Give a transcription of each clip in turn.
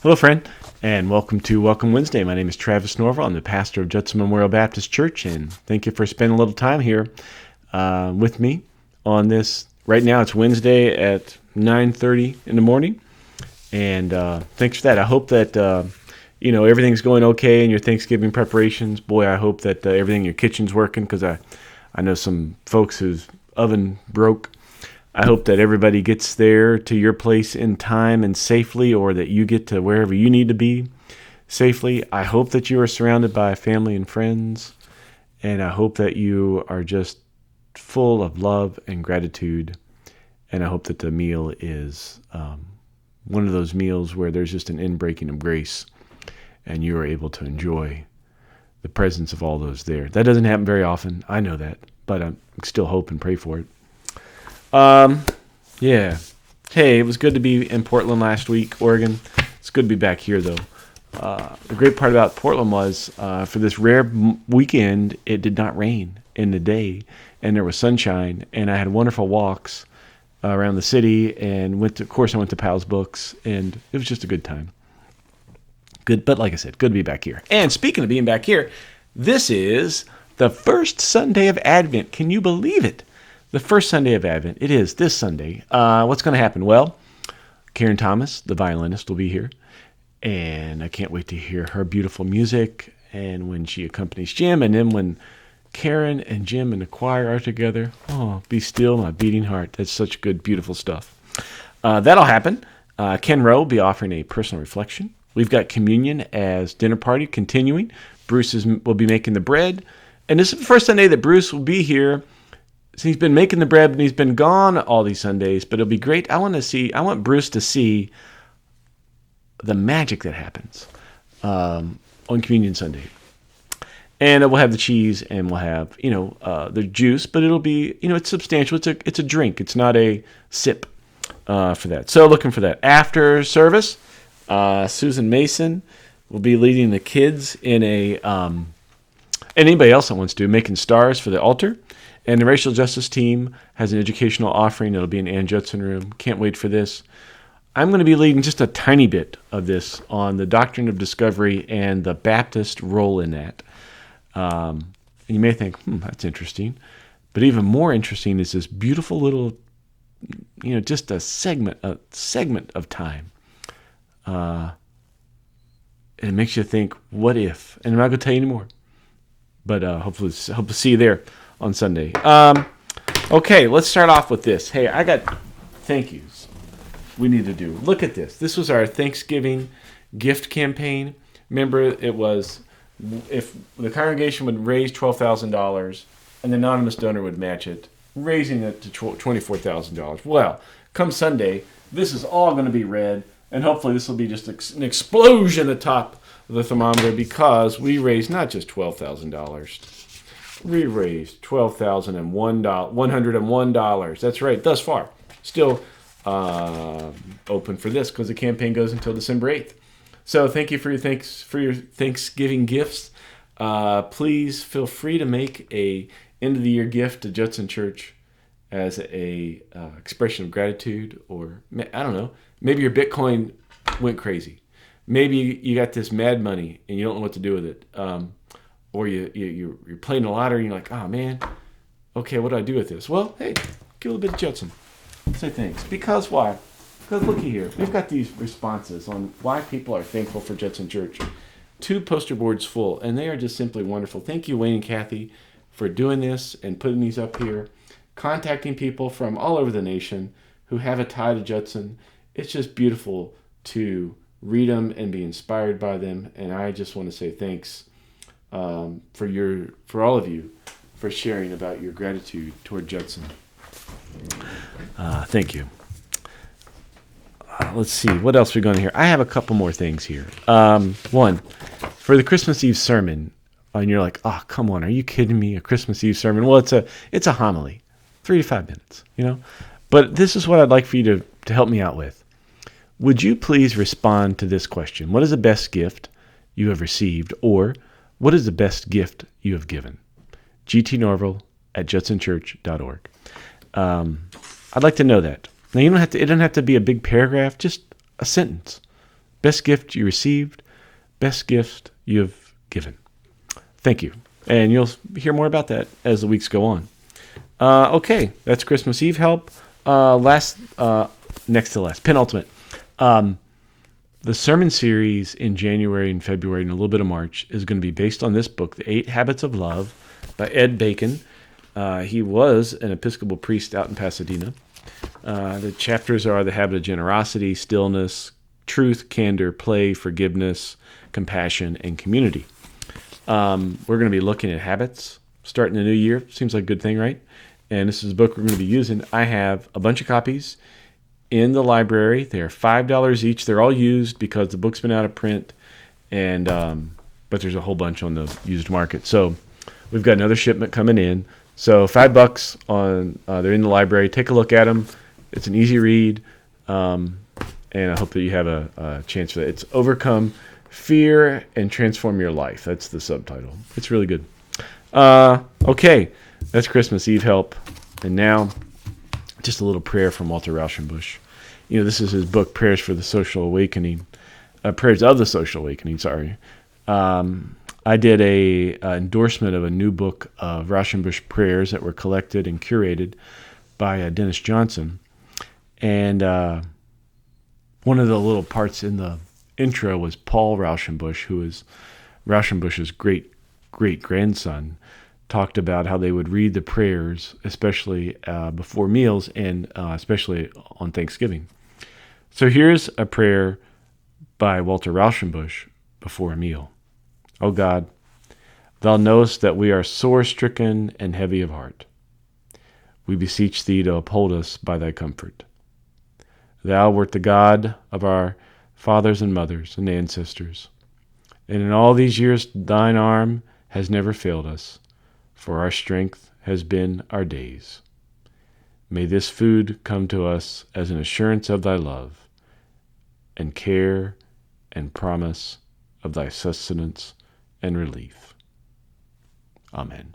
Hello, friend, and welcome to Welcome Wednesday. My name is Travis Norvell. I'm the pastor of Judson Memorial Baptist Church, and thank you for spending a little time here with me on this. Right now, it's Wednesday at 9:30 in the morning, and thanks for that. I hope that everything's going okay in your Thanksgiving preparations. Boy, I hope that everything in your kitchen's working, because I know some folks whose oven broke. I hope that everybody gets there to your place in time and safely, or that you get to wherever you need to be safely. I hope that you are surrounded by family and friends, and I hope that you are just full of love and gratitude, and I hope that the meal is one of those meals where there's just an inbreaking of grace, and you are able to enjoy the presence of all those there. That doesn't happen very often, I know that, but I still hope and pray for it. Yeah. Hey, it was good to be in Portland last week, Oregon. It's good to be back here, though. The great part about Portland was, for this rare weekend, it did not rain in the day, and there was sunshine, and I had wonderful walks around the city, and I went to Pal's Books, and it was just a good time. Good, but like I said, good to be back here. And speaking of being back here, this is the first Sunday of Advent. Can you believe it? The first Sunday of Advent. It is this Sunday. What's going to happen? Well, Karen Thomas, the violinist, will be here. And I can't wait to hear her beautiful music. And when she accompanies Jim, and then when Karen and Jim and the choir are together, oh, be still my beating heart. That's such good, beautiful stuff. That'll happen. Ken Rowe will be offering a personal reflection. We've got communion as dinner party continuing. Bruce will be making the bread. And this is the first Sunday that Bruce will be here. So he's been making the bread, and he's been gone all these Sundays, but it'll be great. I want Bruce to see the magic that happens on Communion Sunday. And we'll have the cheese, and we'll have, the juice, but it'll be, it's substantial. It's a drink. It's not a sip for that. So looking for that. After service, Susan Mason will be leading the kids in and anybody else that wants to, making stars for the altar. And the racial justice team has an educational offering. It'll be in Ann Judson room. Can't wait for this. I'm going to be leading just a tiny bit of this on the doctrine of discovery and the Baptist role in that. And you may think, that's interesting. But even more interesting is this beautiful little, just a segment of time. And it makes you think, what if? And I'm not going to tell you anymore. But hope to see you there on Sunday. Okay, let's start off with this. Hey, I got thank yous we need to do. Look at this. This was our Thanksgiving gift campaign. Remember, it was if the congregation would raise $12,000 and the anonymous donor would match it, raising it to $24,000. Well, come Sunday, this is all going to be read, and hopefully this will be just an explosion atop the thermometer, because we raised not just $12,000. We raised $101. That's right, thus far. Still open for this, because the campaign goes until December 8th. So thank you for your Thanksgiving gifts. Please feel free to make a end of the year gift to Judson Church as a expression of gratitude, or I don't know, maybe your Bitcoin went crazy. Maybe you got this mad money and you don't know what to do with it. Or you're playing the lottery and you're like, oh man, okay, what do I do with this? Well, hey, give a little bit of Judson. Say thanks. Because why? Because looky here, we've got these responses on why people are thankful for Judson Church. 2 poster boards full, and they are just simply wonderful. Thank you, Wayne and Kathy, for doing this and putting these up here, contacting people from all over the nation who have a tie to Judson. It's just beautiful to read them and be inspired by them, and I just want to say thanks for all of you for sharing about your gratitude toward Judson. Thank you. Let's see, what else we're going to hear. I have a couple more things here. One, for the Christmas Eve sermon, and you're like, oh, come on, are you kidding me? A Christmas Eve sermon? Well, it's a homily, 3 to 5 minutes, But this is what I'd like for you to help me out with. Would you please respond to this question? What is the best gift you have received, or what is the best gift you have given? gtnorvell@judsonchurch.org. I'd like to know that. Now, it doesn't have to be a big paragraph, just a sentence. Best gift you received, best gift you've given. Thank you. And you'll hear more about that as the weeks go on. Okay, that's Christmas Eve help. Next to last, penultimate. The sermon series in January and February and a little bit of March is going to be based on this book, The 8 Habits of Love by Ed Bacon. He was an Episcopal priest out in Pasadena. The chapters are the habit of generosity, stillness, truth, candor, play, forgiveness, compassion, and community. We're going to be looking at habits starting the new year. Seems like a good thing, right? And this is a book we're going to be using. I have a bunch of copies in the library. They are $5 each. They're all used because the book's been out of print, and but there's a whole bunch on the used market. So we've got another shipment coming in. So $5 on. They're in the library. Take a look at them. It's an easy read, and I hope that you have a chance for that. It's Overcome Fear and Transform Your Life. That's the subtitle. It's really good. Okay, that's Christmas Eve help, and now just a little prayer from Walter Rauschenbusch. This is his book, Prayers for the Social Awakening. Prayers of the Social Awakening, sorry. I did a endorsement of a new book of Rauschenbusch prayers that were collected and curated by Dennis Johnson. And one of the little parts in the intro was Paul Rauschenbusch, who is Rauschenbusch's great-grandson, talked about how they would read the prayers, especially before meals and especially on Thanksgiving. So here's a prayer by Walter Rauschenbusch before a meal. O God, thou knowest that we are sore stricken and heavy of heart. We beseech thee to uphold us by thy comfort. Thou wert the God of our fathers and mothers and ancestors, and in all these years thine arm has never failed us, for our strength has been our days. May this food come to us as an assurance of thy love, and care and promise of thy sustenance and relief. Amen.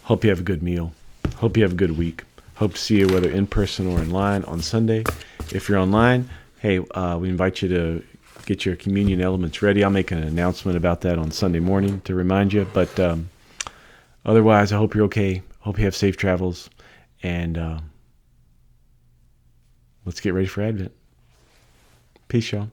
Hope you have a good meal. Hope you have a good week. Hope to see you whether in person or online on Sunday. If you're online, hey, we invite you to get your communion elements ready. I'll make an announcement about that on Sunday morning to remind you. But otherwise, I hope you're okay. Hope you have safe travels. And let's get ready for Advent. Peace, y'all.